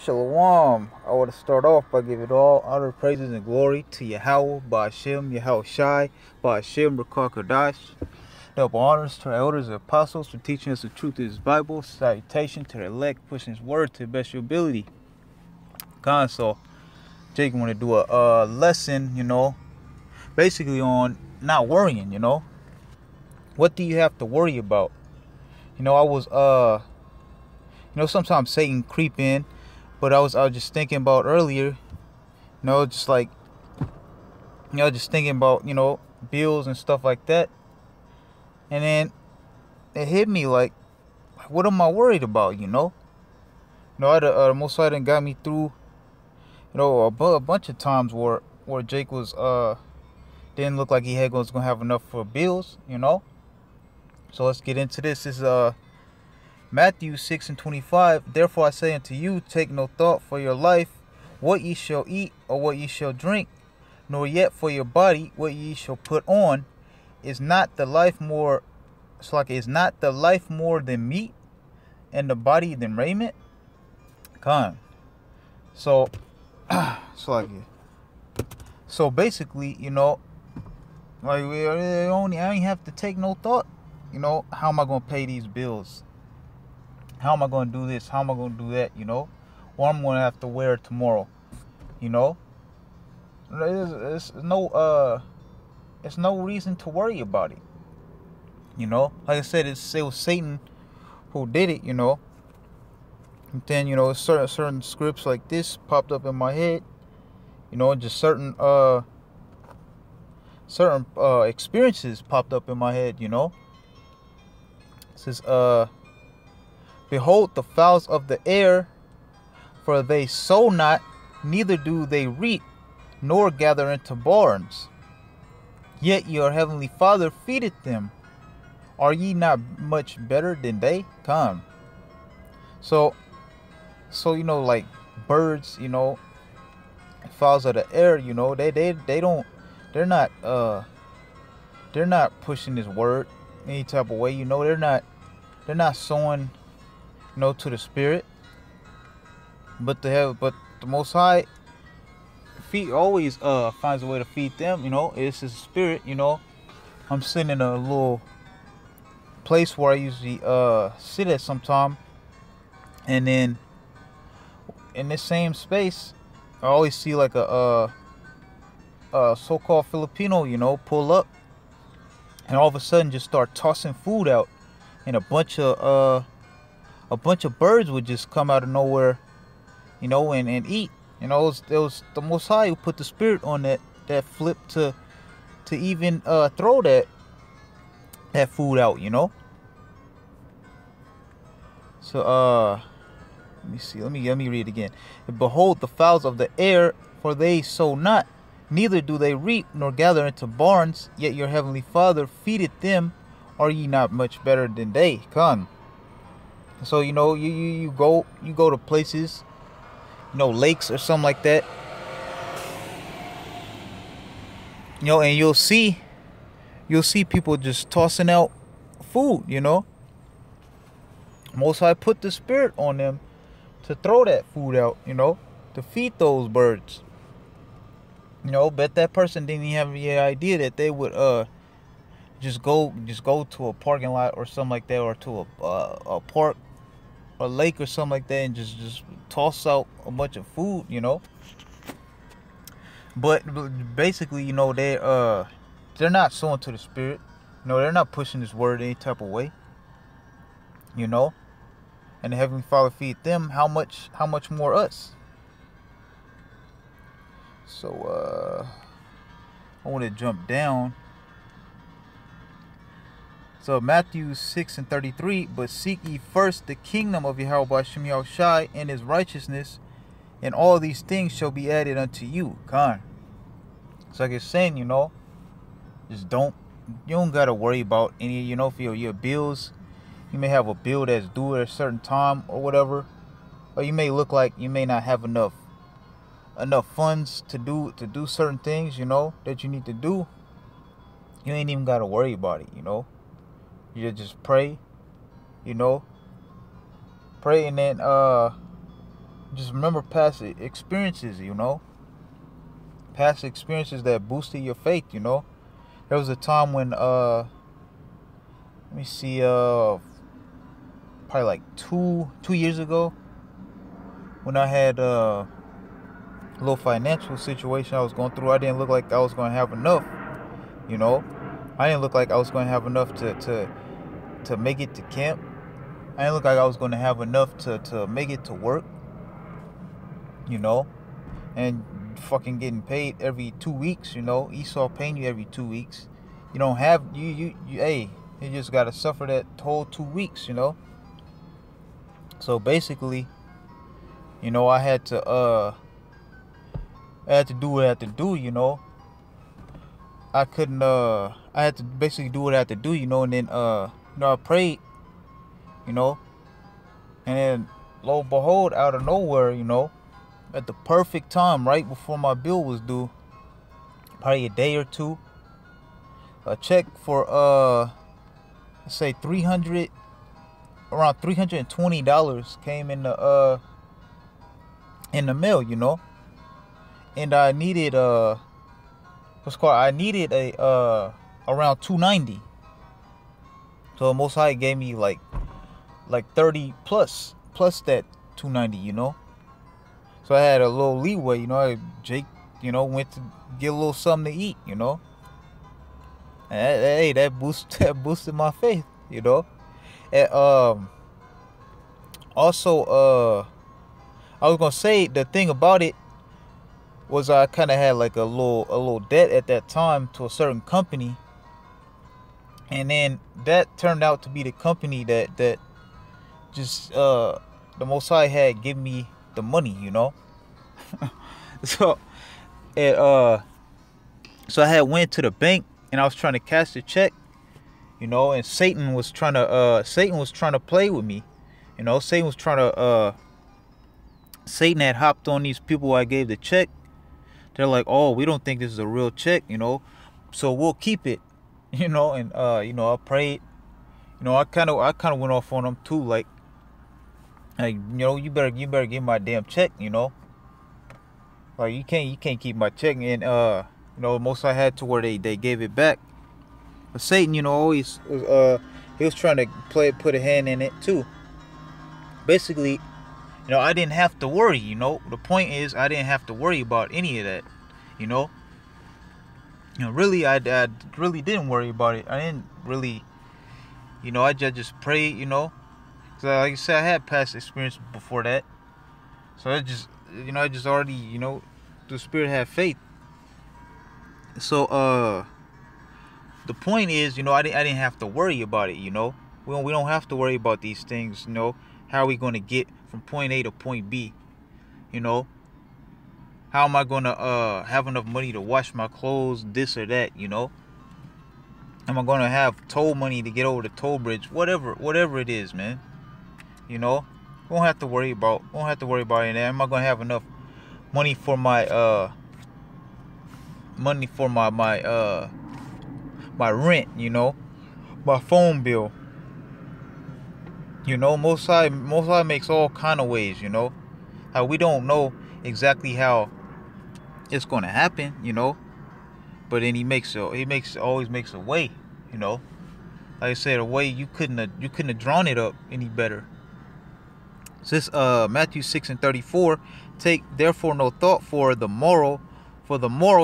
Shalom. I want to start off by giving all honor, praises, and glory to Yahweh, Ba'ashem, Yahweh Shai, Ba'ashem, Rakar Kodash. Double honors to our elders and apostles for teaching us the truth of His Bible. Salutation to the elect, pushing His word to the best of your ability. Counsel. Jake want to do a lesson, basically on not worrying, What do you have to worry about? I was, sometimes Satan creep in. But I was just thinking about earlier, just like, just thinking about, bills and stuff like that. And then it hit me like, what am I worried about, the Most High done got me through, a bunch of times where Jake was, didn't look like he was going to have enough for bills, So let's get into this. This is, Matthew 6:25, therefore I say unto you, take no thought for your life, what ye shall eat, or what ye shall drink, nor yet for your body, what ye shall put on. Is not the life more than meat, and the body than raiment? So so basically, I ain't have to take no thought. How am I gonna pay these bills? How am I going to do this? How am I going to do that? Or I'm going to have to wear it tomorrow. There's no reason to worry about it. Like I said, it was Satan who did it. And then certain scripts like this popped up in my head. Just certain experiences popped up in my head. It says behold the fowls of the air, for they sow not, neither do they reap, nor gather into barns. Yet your heavenly Father feedeth them. Are ye not much better than they? So like birds, fowls of the air, they're not pushing His word any type of way. They're not sowing, to the spirit, but the Most High always finds a way to feed them. It's His spirit. I'm sitting in a little place where I usually sit at sometime, and then in this same space, I always see like a so-called Filipino, pull up, and all of a sudden just start tossing food out, and a bunch of birds would just come out of nowhere, and eat. It was the Most High who put the spirit on that flip to even throw that food out, So let me see. Let me read it again. Behold the fowls of the air, for they sow not, neither do they reap, nor gather into barns, yet your heavenly Father feedeth them. Are ye not much better than they? So you go to places, lakes or something like that, and you'll see people just tossing out food. Most High put the spirit on them to throw that food out, to feed those birds. Bet that person didn't even have any idea that they would just go to a parking lot or something like that, or to a park, a lake or something like that, and just toss out a bunch of food, But basically, they're not sowing to the spirit. They're not pushing His word any type of way. And the Heavenly Father feed them. How much more us? So I want to jump down. So Matthew 6:33, but seek ye first the kingdom of Yahweh Ba'ashem Yahweh Shai and His righteousness, and all these things shall be added unto you. So like it's saying, just you don't gotta worry about any, for your bills. You may have a bill that's due at a certain time or whatever, or you may look like you may not have enough funds to do certain things, that you need to do. You ain't even gotta worry about it, You just pray, pray, and then just remember past experiences, you know. Past experiences that boosted your faith, you know. There was a time when let me see, probably like two years ago, when I had a little financial situation I was going through. I didn't look like I was going to have enough, you know. I didn't look like I was going to have enough to make it to camp. I didn't look like I was going to have enough to make it to work, you know. And fucking getting paid every 2 weeks, you know. Esau paying you every 2 weeks. You don't have, hey, you just got to suffer that whole 2 weeks, you know. So basically, you know, I had to do what I had to do, you know. I couldn't, I had to basically do what I had to do, you know. And then, you know, I prayed, you know. And then, lo and behold, out of nowhere, you know, at the perfect time, right before my bill was due, probably a day or two, a check for, let's say around $320 came in the mail, you know. And I needed I needed a around $290. So Most High gave me like 30 plus that $290, you know. So I had a little leeway, you know. Jake, you know, went to get a little something to eat, you know. And that boosted my faith, you know. And also, I was gonna say, the thing about it was I kind of had like a little debt at that time to a certain company, and then that turned out to be the company that just the Most High had given me the money, you know. So it so I had went to the bank and I was trying to cash the check, you know, and Satan was trying to play with me, you know. Satan had hopped on these people I gave the check. They're like, oh, we don't think this is a real check, you know, so we'll keep it, you know. And you know, I prayed, you know. I kind of went off on them too, like, you know, you better give my damn check, you know. Like, you can't keep my check. And you know, most I had to where they gave it back. But Satan, you know, always was he was trying to put a hand in it too. Basically, you know, I didn't have to worry, you know. The point is, I didn't have to worry about any of that, you know. You know, really, I really didn't worry about it. I didn't really, you know, I just prayed, you know. So like I said, I had past experience before that. So I just, you know, I just already, you know, the Spirit had faith. So the point is, you know, I didn't have to worry about it, you know. We don't have to worry about these things, you know. How are we going to get from point A to point B, you know? How am I going to have enough money to wash my clothes, this or that, you know? Am I going to have toll money to get over the toll bridge? Whatever it is, man. You know, we won't have to worry about it. Am I going to have enough money for my my rent, you know, my phone bill? You know, Most High makes all kind of ways, you know. How we don't know exactly how it's going to happen, you know, but then he always makes a way, you know. Like I said, a way you couldn't have drawn it up any better. Says Matthew 6:34, take therefore no thought for the morrow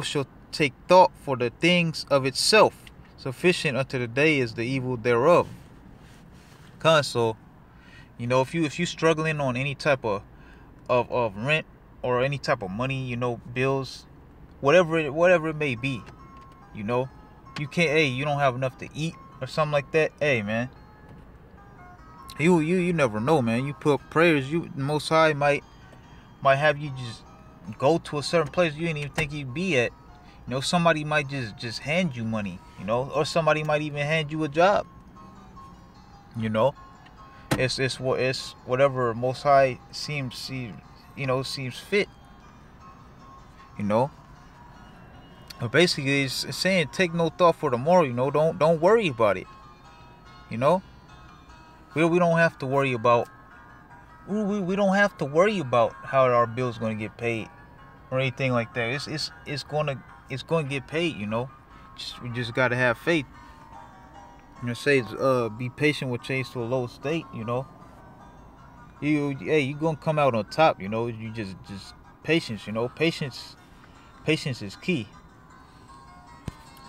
shall take thought for the things of itself. Sufficient unto the day is the evil thereof. Counsel, you know, if you struggling on any type of rent or any type of money, you know, bills, whatever it may be, you know, you don't have enough to eat or something like that. Hey, man, you never know, man. You put prayers, Most High might have you just go to a certain place you didn't even think you'd be at. You know, somebody might just hand you money, you know, or somebody might even hand you a job. You know, it's whatever Most High seems fit. You know, but basically it's saying take no thought for tomorrow. You know, don't worry about it. You know, we don't have to worry about we don't have to worry about how our bill's gonna get paid or anything like that. It's gonna get paid, you know. We just gotta have faith. You know, say be patient with change to a low state, you know. You gonna come out on top, you know. You just patience, you know. Patience is key.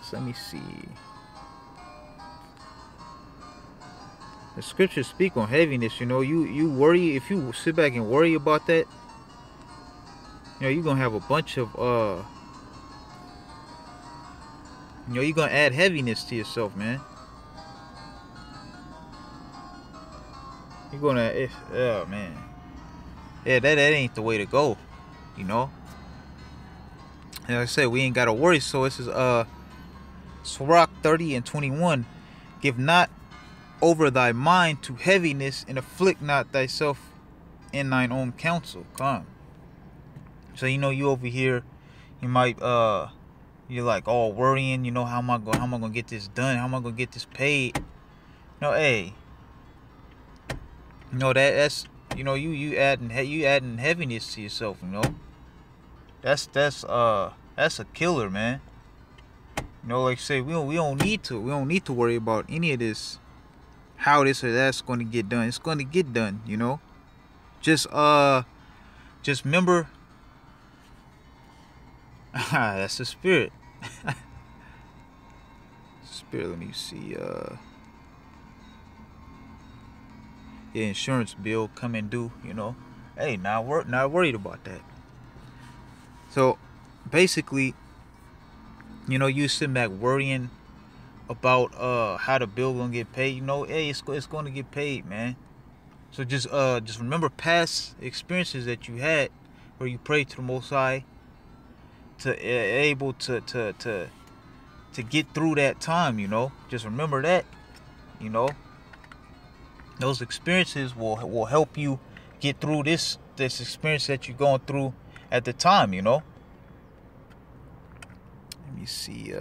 So let me see. The scriptures speak on heaviness, you know. You worry, if you sit back and worry about that, you know, you're gonna have a bunch of you know, you're gonna add heaviness to yourself, man. You're gonna, oh man, yeah, that ain't the way to go, you know. And like I said, we ain't gotta worry. So this is Sirach 30:21. Give not over thy mind to heaviness, and afflict not thyself in thine own counsel. Come. So you know, you over here, you might you're like all worrying, you know, how am I gonna get this done? How am I gonna get this paid? No, hey, you know, that's you know, you adding heaviness to yourself, you know. That's a killer, man. You know, like I say, we don't need to worry about any of this, how this or that's going to get done. It's going to get done, you know. Just remember, that's the spirit. Spirit. Let me see. The insurance bill coming due, you know. Hey, not worried about that. So basically, you know, you sitting back worrying about how the bill gonna get paid. You know, hey, it's gonna get paid, man. So just remember past experiences that you had where you prayed to the Most High to able to get through that time. You know, just remember that. You know, those experiences will help you get through this experience that you're going through at the time. You know. Let me see.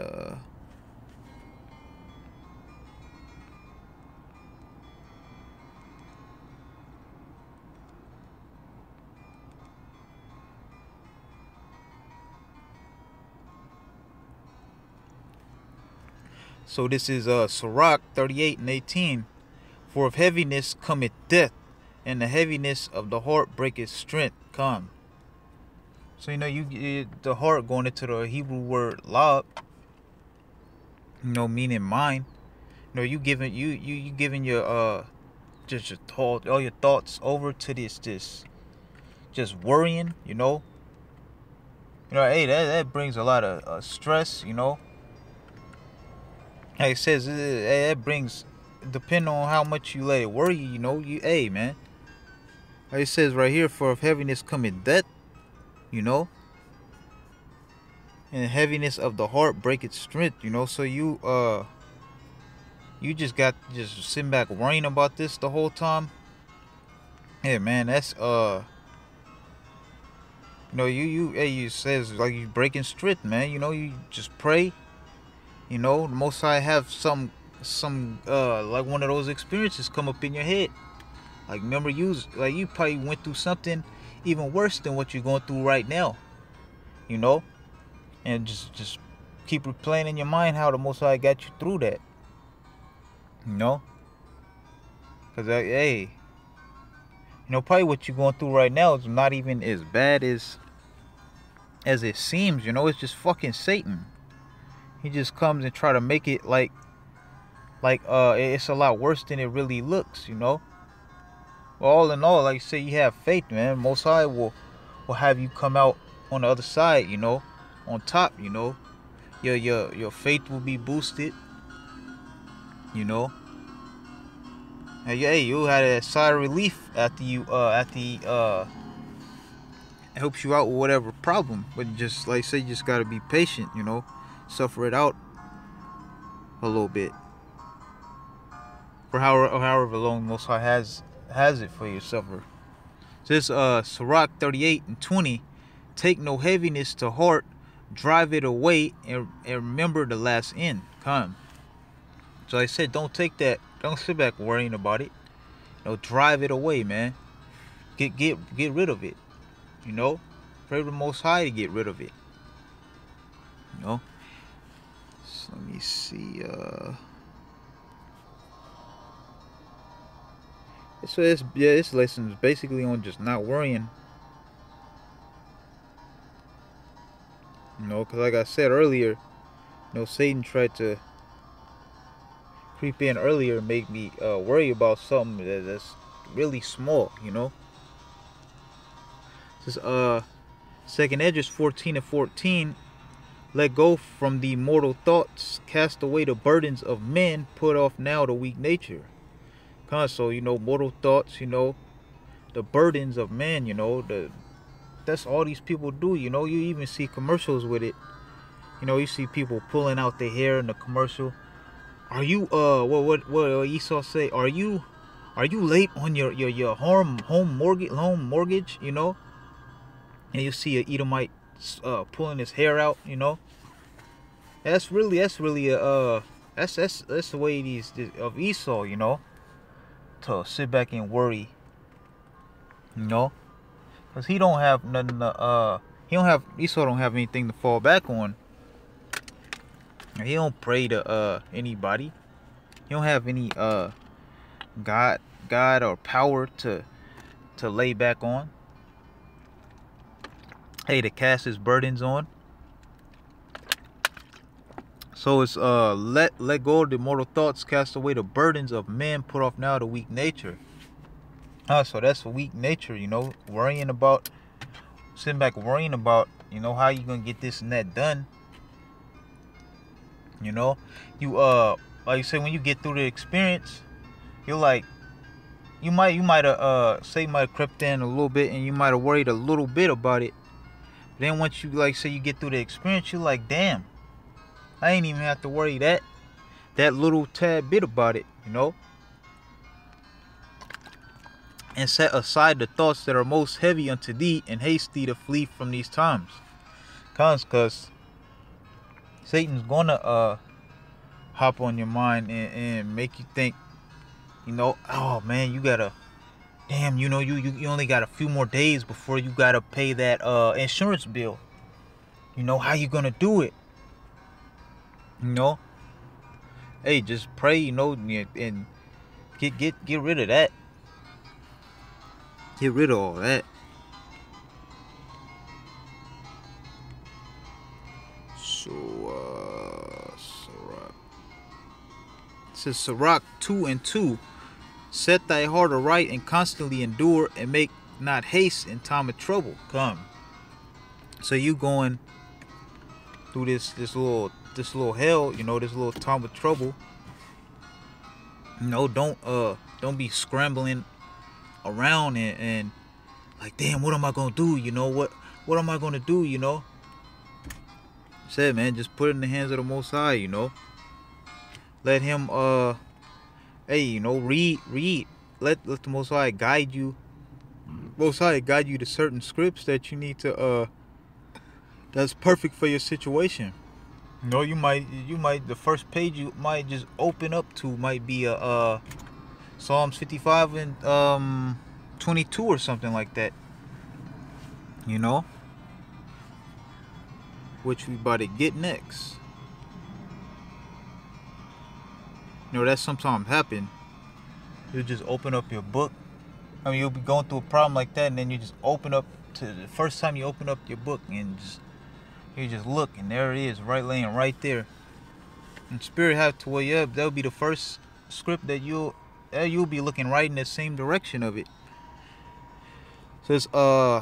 So this is Sirach 38:18. For of heaviness cometh death, and the heaviness of the heart breaketh strength. Come. So you know, the heart, going into the Hebrew word lab, you know, meaning mind. You know, you giving your just your thought, all your thoughts over to this just worrying. You know, hey, that brings a lot of stress. You know. Like it says, that brings, depending on how much you let it worry, you know, hey, man. Like it says right here, for of heaviness cometh death, you know. And the heaviness of the heart breaketh strength, you know. So you just sitting back worrying about this the whole time. Yeah, man, that's you know, you says like you breaking strength, man. You know, you just pray. You know, the Most High have some like one of those experiences come up in your head. Like, remember, you probably went through something even worse than what you're going through right now. You know, and just keep replaying in your mind how the Most High got you through that. You know, because hey, you know, probably what you're going through right now is not even as bad as it seems. You know, it's just fucking Satan. He just comes and try to make it like it's a lot worse than it really looks, you know. Well, all in all, like I say, you have faith, man. Most High will have you come out on the other side, you know, on top, you know. Your faith will be boosted, you know. And hey, you had a sigh of relief after he helps you out with whatever problem. But just like I say, you just gotta be patient, you know. Suffer it out a little bit for however long Most High has it for you to suffer. So this Sirach 38:20. Take no heaviness to heart, drive it away, and remember the last end. Come. So I said, don't sit back worrying about it. You know, drive it away, man. get rid of it. You know, pray to the Most High to get rid of it. You know. So let me see. So this lesson is basically on just not worrying. You know, because like I said earlier, you know, Satan tried to creep in earlier and make me worry about something that's really small. You know. This is 2nd Esdras 14:14. Let go from the mortal thoughts, cast away the burdens of men, put off now the weak nature. So, you know, mortal thoughts, you know, the burdens of men, you know, that's all these people do, you know. You even see commercials with it. You know, you see people pulling out their hair in the commercial. Are you what Esau say? Are you late on your home mortgage, you know? And you see a Edomite pulling his hair out, you know. That's really that's the way these of Esau, you know, to sit back and worry, you know, because he don't have nothing to, Esau don't have anything to fall back on. He don't pray to anybody. He don't have any God or power to lay back on. Hey, to cast his burdens on. So it's let go of the mortal thoughts, cast away the burdens of men, put off now the weak nature. So that's a weak nature, you know, sitting back worrying about, you know, how you gonna get this and that done. You know, you like you say, when you get through the experience, you're like, you might say you might have crept in a little bit and you might have worried a little bit about it. Then once you, like, say you get through the experience, you're like, damn, I ain't even have to worry that little tad bit about it, you know. And set aside the thoughts that are most heavy unto thee, and haste thee to flee from these times. Cause Satan's gonna hop on your mind and make you think, you know, oh man, you gotta, damn, you know, you only got a few more days before you gotta pay that insurance bill. You know, how you gonna do it? You know, hey, just pray, you know, and get rid of that. Get rid of all that. So, Sirach. It says Sirach 2:2. Set thy heart aright and constantly endure, and make not haste in time of trouble. Come. So you going through this little hell, you know, this little time of trouble. You know, don't be scrambling around and like, damn, what am I gonna do? You know, what am I gonna do? You know, said, man, just put it in the hands of the Most High. You know, let him hey, you know, read, let the Most High guide you. Most High guide you to certain scripts that you need to that's perfect for your situation. You know, you might the first page you might just open up to might be a Psalms 55 and 22 or something like that. You know, which we about to get next. You know, that sometimes happen. You just open up your book. I mean, you'll be going through a problem like that, and then you just open up to the first time you open up your book, and you just look, and there it is, laying right there. And Spirit have to wake you up. That'll be the first script that you'll be looking right in the same direction of it. It says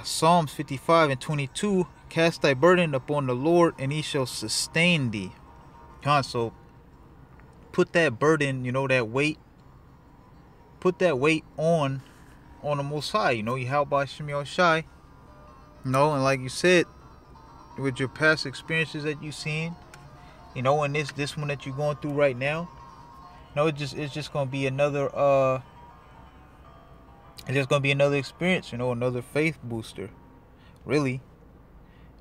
Psalms 55 and 22. Cast thy burden upon the Lord, and he shall sustain thee. So put that burden, you know, that weight. Put that weight on the Most High. You know, you help by Shem Shai. You know, and like you said, with your past experiences that you've seen, you know, and this one that you're going through right now, you know, it's just gonna be another it's just gonna be another experience, you know, another faith booster, really.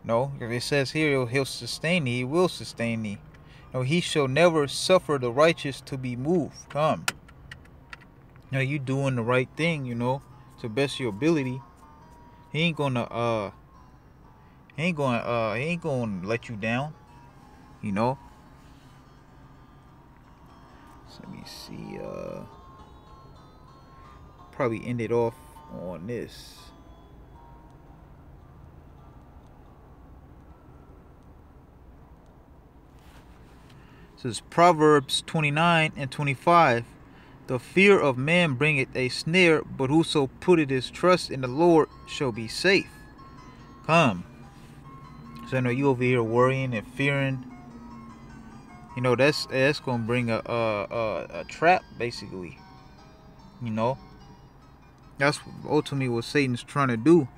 You know, if it says here he'll sustain thee, he will sustain thee. You know, he shall never suffer the righteous to be moved. Come. You know, you doing the right thing, you know, to best of your ability. He ain't gonna he ain't gonna let you down, you know. So let me see, probably end it off on this. It says Proverbs 29:25. The fear of man bringeth a snare, but whoso putteth his trust in the Lord shall be safe. Come. So I know you over here worrying and fearing. You know, that's gonna bring a trap, basically. You know, that's ultimately what Satan's trying to do.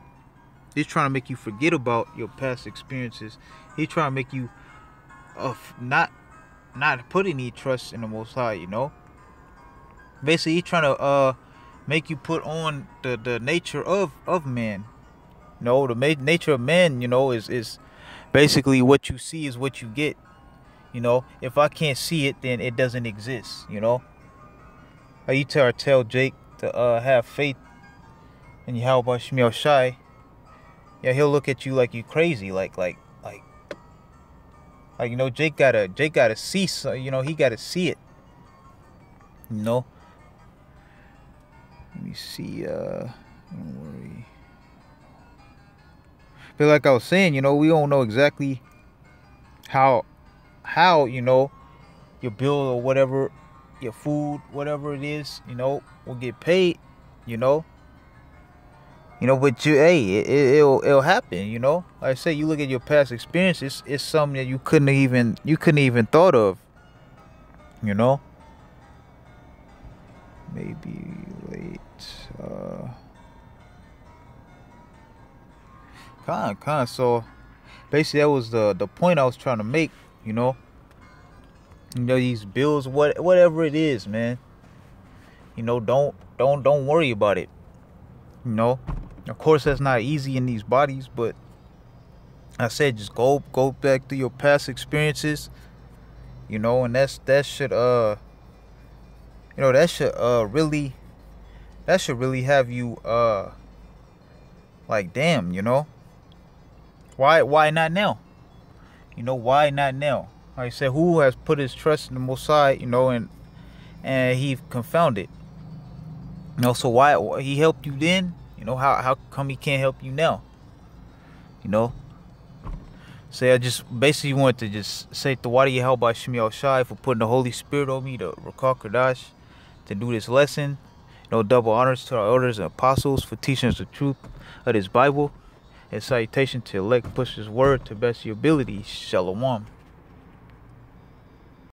He's trying to make you forget about your past experiences. He's trying to make you not put any trust in the Most High. You know, basically he's trying to make you put on the nature of man. You know, the nature of man, you know, is basically what you see is what you get. You know, if I can't see it, then it doesn't exist. You know, how you tell Jake to have faith in Yahweh Shemiel Shai. Yeah, he'll look at you like you crazy, like you know, Jake gotta see, so you know, he gotta see it. You know. Let me see. Don't worry. But like I was saying, you know, we don't know exactly how you know, your bill or whatever, your food, whatever it is, you know, will get paid. You know. You know, but it'll happen. You know, like I say, you look at your past experiences. It's something that you couldn't even thought of. You know. Maybe late. So basically, that was the point I was trying to make. You know. You know, these bills, whatever it is, man. You know, don't worry about it. You know. Of course, that's not easy in these bodies, but I said just go back to your past experiences, you know, and that should you know, that should really have you like, damn, you know, why not now? You know, why not now? Like I said, who has put his trust in the Most High, you know, and he confounded. You know, so why he helped you then? You know, how come he can't help you now? You know? So I just basically wanted to just say the Wadi Yahweh Shemiel Shai for putting the Holy Spirit on me to Rakal Kadash to do this lesson. You know, double honors to our elders and apostles for teaching us the truth of this Bible. And salutation to elect push his word to best of your ability. Shalom.